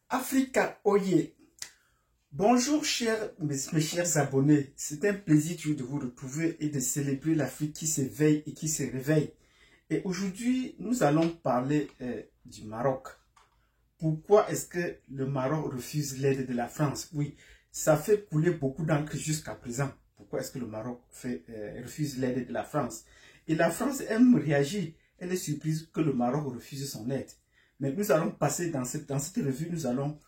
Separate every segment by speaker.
Speaker 1: Africa Oye. Bonjour mes chers abonnés, c'est un plaisir de vous retrouver et de célébrer l'Afrique qui s'éveille et qui se réveille. Et aujourd'hui, nous allons parler du Maroc. Pourquoi est-ce que le Maroc refuse l'aide de la France? Oui, ça fait couler beaucoup d'encre jusqu'à présent. Pourquoi est-ce que le Maroc refuse l'aide de la France? Et la France aime réagir. Elle est surprise que le Maroc refuse son aide. Mais nous allons passer dans cette revue, nous allons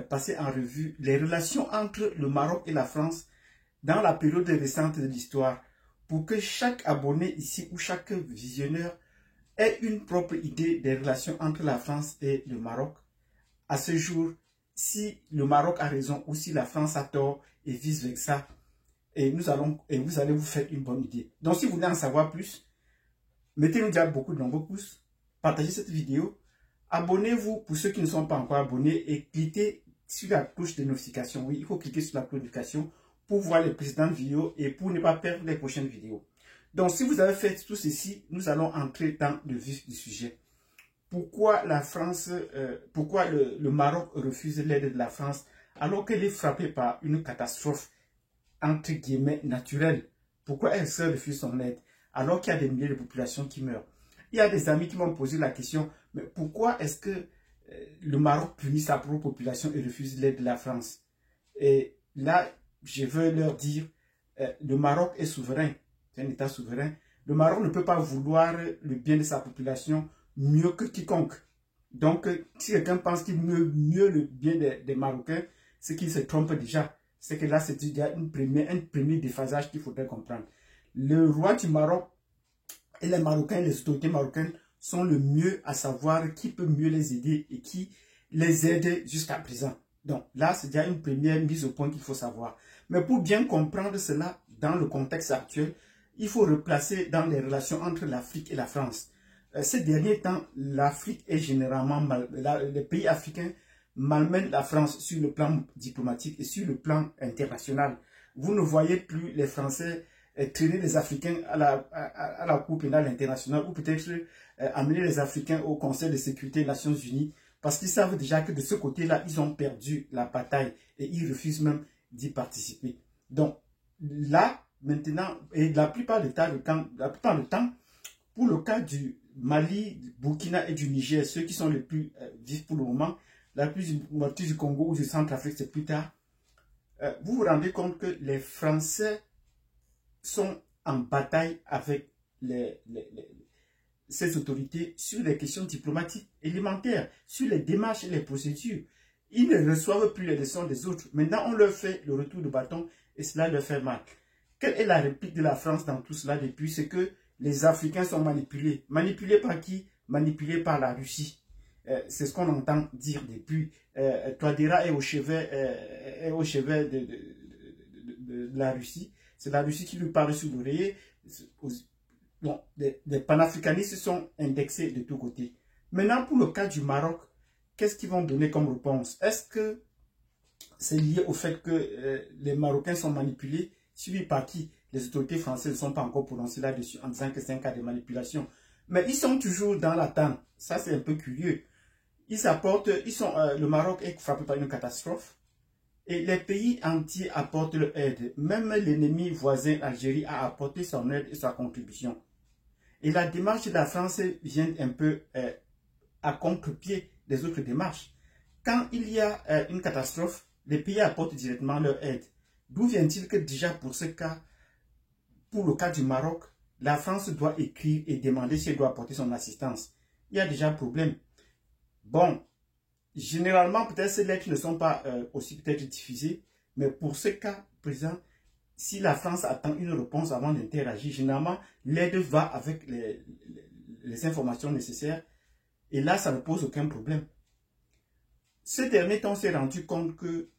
Speaker 1: passer en revue les relations entre le Maroc et la France dans la période récente de l'histoire pour que chaque abonné ici ou chaque visionneur ait une propre idée des relations entre la France et le Maroc. À ce jour, si le Maroc a raison ou si la France a tort et vice-versa, et vous allez vous faire une bonne idée. Donc si vous voulez en savoir plus, mettez-nous déjà beaucoup de nombreux pouces, partagez cette vidéo, abonnez-vous pour ceux qui ne sont pas encore abonnés et cliquez sur la cloche de notification. Oui, il faut cliquer sur la cloche de notification pour voir les précédentes vidéos et pour ne pas perdre les prochaines vidéos. Donc si vous avez fait tout ceci, nous allons entrer dans le vif du sujet. Pourquoi le Maroc refuse l'aide de la France alors qu'elle est frappée par une catastrophe entre guillemets naturelle? Pourquoi elle se refuse son aide alors qu'il y a des milliers de populations qui meurent? Il y a des amis qui m'ont posé la question, mais pourquoi est-ce que le Maroc punit sa propre population et refuse l'aide de la France? Et là, je veux leur dire, le Maroc est souverain, c'est un État souverain. Le Maroc ne peut pas vouloir le bien de sa population mieux que quiconque. Donc, si quelqu'un pense qu'il veut mieux le bien des Marocains, c'est qu'il se trompe déjà. C'est que là, c'est déjà un premier déphasage qu'il faudrait comprendre. Le roi du Maroc et les Marocains, les autorités marocaines sont le mieux à savoir qui peut mieux les aider et qui les aide jusqu'à présent. Donc là, c'est déjà une première mise au point qu'il faut savoir. Mais pour bien comprendre cela dans le contexte actuel, il faut replacer dans les relations entre l'Afrique et la France. Ces derniers temps, l'Afrique est généralement les pays africains malmènent la France sur le plan diplomatique et sur le plan international. Vous ne voyez plus les Français traîner les Africains à la Cour pénale internationale ou peut-être amener les Africains au Conseil de sécurité des Nations Unies parce qu'ils savent déjà que de ce côté-là, ils ont perdu la bataille et ils refusent même d'y participer. Donc là, maintenant, et la plupart du temps, pour le cas du Mali, du Burkina et du Niger, ceux qui sont les plus vifs pour le moment, la plus moitié du Congo ou du Centrafrique, c'est plus tard, vous vous rendez compte que les Français sont en bataille avec ces autorités sur les questions diplomatiques élémentaires, sur les démarches et les procédures. Ils ne reçoivent plus les leçons des autres. Maintenant, on leur fait le retour de bâton et cela leur fait mal. Quelle est la réplique de la France dans tout cela depuis? C'est que les Africains sont manipulés. Manipulés par qui? Manipulés par la Russie. C'est ce qu'on entend dire depuis. Touadéra est au chevet de la Russie. C'est la Russie qui lui parle sur l'oreiller. Bon, les panafricanistes sont indexés de tous côtés. Maintenant, pour le cas du Maroc, qu'est-ce qu'ils vont donner comme réponse? Est-ce que c'est lié au fait que les Marocains sont manipulés? Suivi par qui? Les autorités françaises ne sont pas encore prononcées là-dessus en disant que c'est un cas de manipulation. Mais ils sont toujours dans l'attente. Ça, c'est un peu curieux. Le Maroc est frappé par une catastrophe. Et les pays entiers apportent leur aide. Même l'ennemi voisin, Algérie, a apporté son aide et sa contribution. Et la démarche de la France vient un peu à contre-pied des autres démarches. Quand il y a une catastrophe, les pays apportent directement leur aide. D'où vient-il que déjà pour ce cas, pour le cas du Maroc, la France doit écrire et demander si elle doit apporter son assistance? Il y a déjà un problème. Bon, généralement, peut-être ces lettres ne sont pas aussi peut-être diffusées, mais pour ce cas présent, si la France attend une réponse avant d'interagir, généralement, l'aide va avec les informations nécessaires et là, ça ne pose aucun problème. Ces derniers temps, on s'est rendu compte que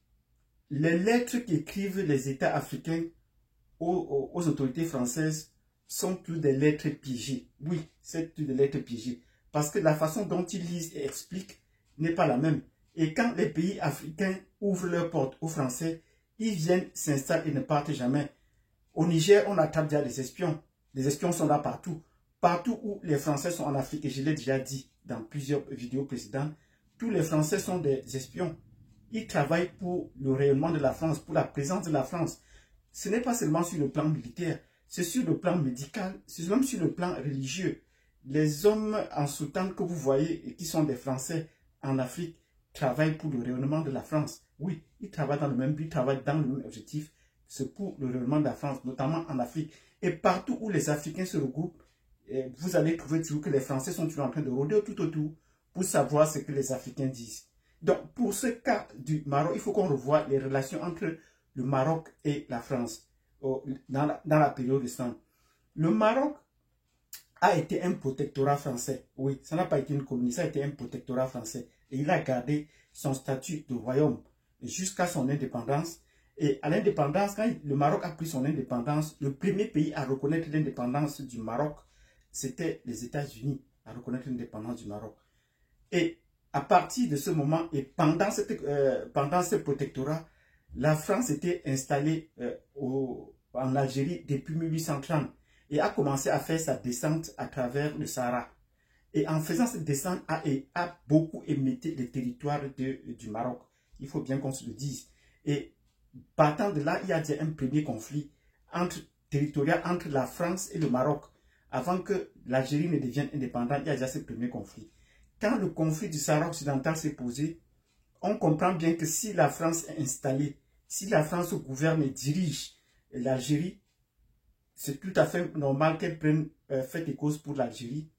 Speaker 1: les lettres qu'écrivent les États africains aux autorités françaises sont toutes des lettres piégées. Oui, c'est toutes des lettres piégées. Parce que la façon dont ils lisent et expliquent n'est pas la même. Et quand les pays africains ouvrent leurs portes aux Français, ils viennent, s'installent et ne partent jamais. Au Niger, on attrape déjà des espions. Les espions sont là partout. Partout où les Français sont en Afrique, et je l'ai déjà dit dans plusieurs vidéos précédentes, tous les Français sont des espions. il travaille pour le rayonnement de la France, pour la présence de la France. Ce n'est pas seulement sur le plan militaire, c'est sur le plan médical, c'est même sur le plan religieux. Les hommes en soutane que vous voyez et qui sont des Français en Afrique travaillent pour le rayonnement de la France. Oui, ils travaillent dans le même but, ils travaillent dans le même objectif. C'est pour le rayonnement de la France, notamment en Afrique. Et partout où les Africains se regroupent, vous allez trouver toujours que les Français sont toujours en train de rôder tout autour pour savoir ce que les Africains disent. Donc, pour ce cas du Maroc, il faut qu'on revoie les relations entre le Maroc et la France dans la période récente. Le Maroc a été un protectorat français. Oui, ça n'a pas été une colonie, ça a été un protectorat français. Et il a gardé son statut de royaume jusqu'à son indépendance. Et à l'indépendance, quand le Maroc a pris son indépendance, le premier pays à reconnaître l'indépendance du Maroc, c'était les États-Unis, à reconnaître l'indépendance du Maroc. Et à partir de ce moment, et pendant ce protectorat, la France était installée en Algérie depuis 1830 et a commencé à faire sa descente à travers le Sahara. Et en faisant cette descente, a beaucoup émetté les territoires du Maroc. Il faut bien qu'on se le dise. Et partant de là, il y a déjà un premier conflit territorial entre la France et le Maroc. Avant que l'Algérie ne devienne indépendante, il y a déjà ce premier conflit. Quand le conflit du Sahara occidental s'est posé, on comprend bien que si la France est installée, si la France gouverne et dirige l'Algérie, c'est tout à fait normal qu'elle prenne fait et cause pour l'Algérie,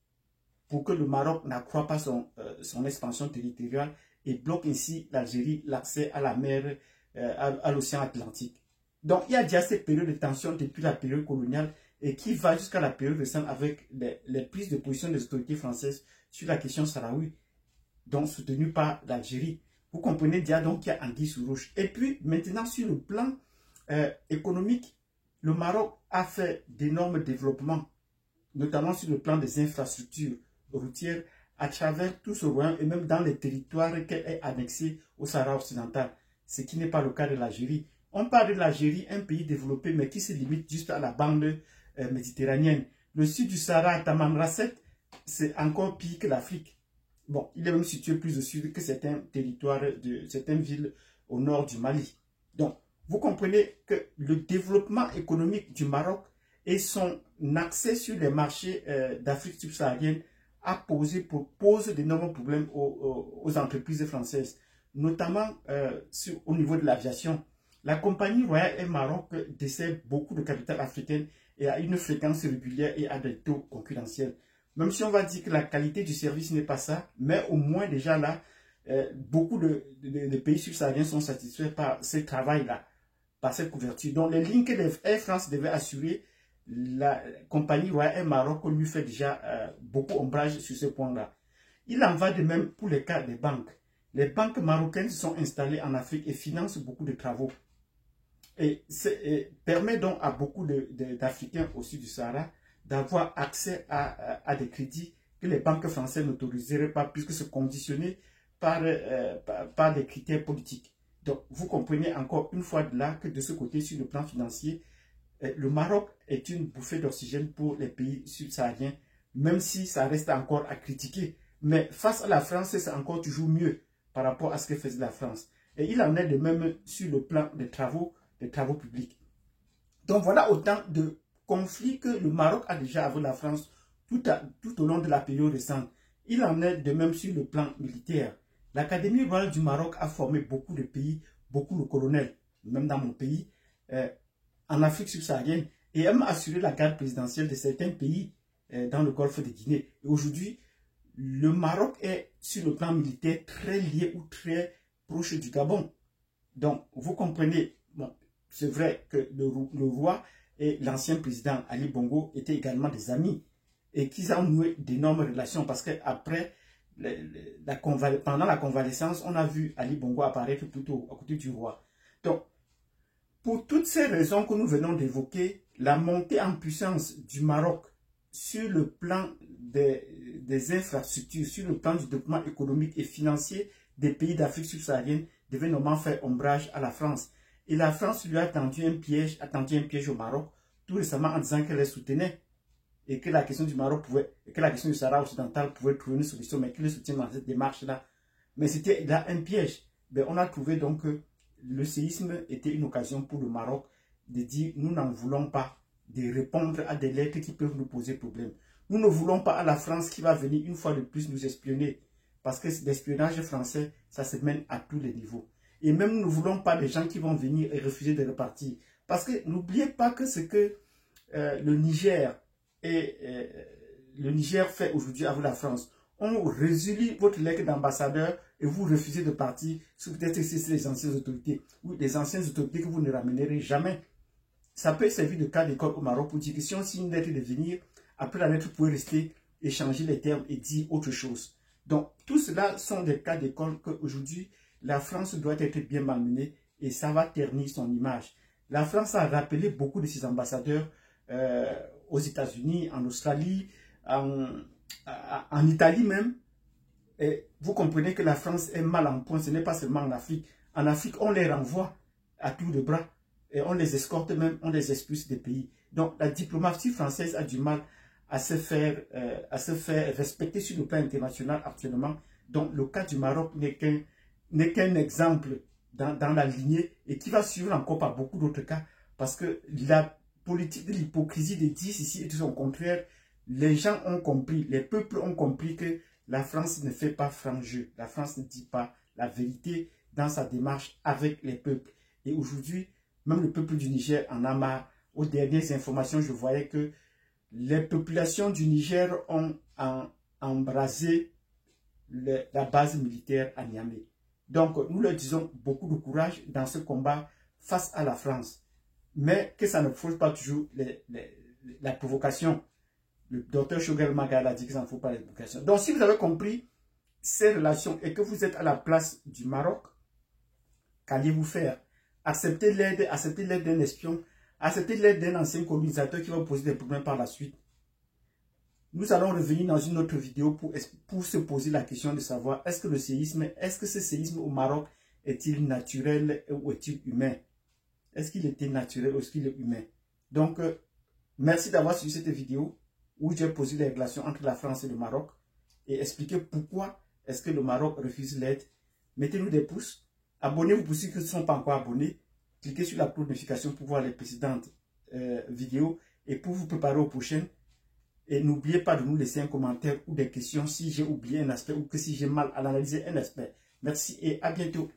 Speaker 1: pour que le Maroc n'accroît pas son expansion territoriale et bloque ainsi l'Algérie l'accès à la mer, à l'océan Atlantique. Donc il y a déjà cette période de tension depuis la période coloniale et qui va jusqu'à la période récente avec les prises de position des autorités françaises sur la question sahraoui, donc soutenue par l'Algérie. Vous comprenez déjà donc qu'il y a anguille sous roche. Et puis maintenant sur le plan économique, le Maroc a fait d'énormes développements, notamment sur le plan des infrastructures routières à travers tout ce royaume et même dans les territoires qu'elle est annexée au Sahara occidental, ce qui n'est pas le cas de l'Algérie. On parle de l'Algérie, un pays développé mais qui se limite juste à la bande méditerranéenne. Le sud du Sahara, Tamanrasset, c'est encore pire que l'Afrique. Bon, il est même situé plus au sud que certains territoires de certaines villes au nord du Mali. Donc, vous comprenez que le développement économique du Maroc et son accès sur les marchés d'Afrique subsaharienne pose d'énormes problèmes aux entreprises françaises, notamment au niveau de l'aviation. La compagnie Royal Air Maroc dessert beaucoup de capital africaine et a une fréquence régulière et a des taux concurrentiels. Même si on va dire que la qualité du service n'est pas ça, mais au moins déjà là, beaucoup de pays subsahariens sont satisfaits par ce travail-là, par cette couverture. Donc les lignes que Air France devait assurer, la compagnie Royal Air Maroc lui fait déjà beaucoup ombrage sur ce point-là. Il en va de même pour les cas des banques. Les banques marocaines se sont installées en Afrique et financent beaucoup de travaux. Et permet donc à beaucoup d'Africains au sud du Sahara d'avoir accès à des crédits que les banques françaises n'autoriseraient pas puisque c'est conditionné par des critères politiques. Donc, vous comprenez encore une fois de là que de ce côté, sur le plan financier, le Maroc est une bouffée d'oxygène pour les pays subsahariens, même si ça reste encore à critiquer. Mais face à la France, c'est encore toujours mieux par rapport à ce que faisait la France. Et il en est de même sur le plan des travaux publics. Donc voilà autant de conflits que le Maroc a déjà avec la France tout au long de la période récente. Il en est de même sur le plan militaire. L'Académie royale du Maroc a formé beaucoup de pays, beaucoup de colonels, même dans mon pays, en Afrique subsaharienne, et même assuré la garde présidentielle de certains pays dans le golfe de Guinée. Et aujourd'hui, le Maroc est, sur le plan militaire, très lié ou très proche du Gabon. Donc, vous comprenez, bon, c'est vrai que le roi et l'ancien président Ali Bongo étaient également des amis et qu'ils ont noué d'énormes relations parce qu'après, pendant la convalescence, on a vu Ali Bongo apparaître plutôt à côté du roi. Donc, pour toutes ces raisons que nous venons d'évoquer, la montée en puissance du Maroc sur le plan des infrastructures, sur le plan du développement économique et financier des pays d'Afrique subsaharienne devait normalement faire ombrage à la France. Et la France lui a tendu un piège au Maroc, tout récemment en disant qu'elle les soutenait et que la question du Maroc que la question du Sahara occidental pouvait trouver une solution, mais qu'elle le soutient dans cette démarche-là. Mais c'était là un piège. ben, on a trouvé donc que le séisme était une occasion pour le Maroc de dire nous n'en voulons pas, de répondre à des lettres qui peuvent nous poser problème. Nous ne voulons pas à la France qui va venir une fois de plus nous espionner. Parce que l'espionnage français, ça se mène à tous les niveaux. Et même nous ne voulons pas des gens qui vont venir et refuser de repartir. Parce que n'oubliez pas que ce que le Niger fait aujourd'hui avec la France, on résile votre lettre d'ambassadeur et vous refusez de partir, peut-être que c'est les anciennes autorités, ou les anciennes autorités que vous ne ramènerez jamais. Ça peut servir de cas d'école au Maroc pour dire que si on signe une lettre de venir, après la lettre, vous pouvez rester, échanger les termes et dire autre chose. Donc, tout cela sont des cas d'école qu'aujourd'hui, la France doit être bien malmenée et ça va ternir son image. La France a rappelé beaucoup de ses ambassadeurs aux États-Unis, en Australie, en Italie même. Et vous comprenez que la France est mal en point, ce n'est pas seulement en Afrique. En Afrique, on les renvoie à tour de bras. Et on les escorte même, on les expulse des pays. Donc la diplomatie française a du mal à se faire respecter sur le plan international actuellement. Donc le cas du Maroc n'est qu'un exemple dans la lignée et qui va suivre encore par beaucoup d'autres cas. Parce que la politique de l'hypocrisie de dire ici et tout son contraire, les gens ont compris, les peuples ont compris que la France ne fait pas franc jeu. La France ne dit pas la vérité dans sa démarche avec les peuples. Et aujourd'hui, même le peuple du Niger en a marre. Aux dernières informations, je voyais que les populations du Niger ont embrasé la base militaire à Niamey. Donc, nous leur disons beaucoup de courage dans ce combat face à la France. Mais que ça ne faut pas toujours la provocation. Le docteur Choguel Magal a dit que ça ne faut pas la provocation. Donc, si vous avez compris ces relations et que vous êtes à la place du Maroc, qu'allez-vous faire? Accepter l'aide d'un espion, accepter l'aide d'un ancien colonisateur qui va vous poser des problèmes par la suite. Nous allons revenir dans une autre vidéo pour se poser la question de savoir est-ce que ce séisme au Maroc est-il naturel ou est-il humain? Est-ce qu'il était naturel ou est-ce qu'il est humain? Donc, merci d'avoir suivi cette vidéo où j'ai posé les relations entre la France et le Maroc et expliqué pourquoi est-ce que le Maroc refuse l'aide. Mettez-nous des pouces. Abonnez-vous pour ceux qui ne sont pas encore abonnés. Cliquez sur la cloche de notification pour voir les précédentes vidéos et pour vous préparer aux prochaines. Et n'oubliez pas de nous laisser un commentaire ou des questions si j'ai oublié un aspect ou que si j'ai mal analysé un aspect. Merci et à bientôt.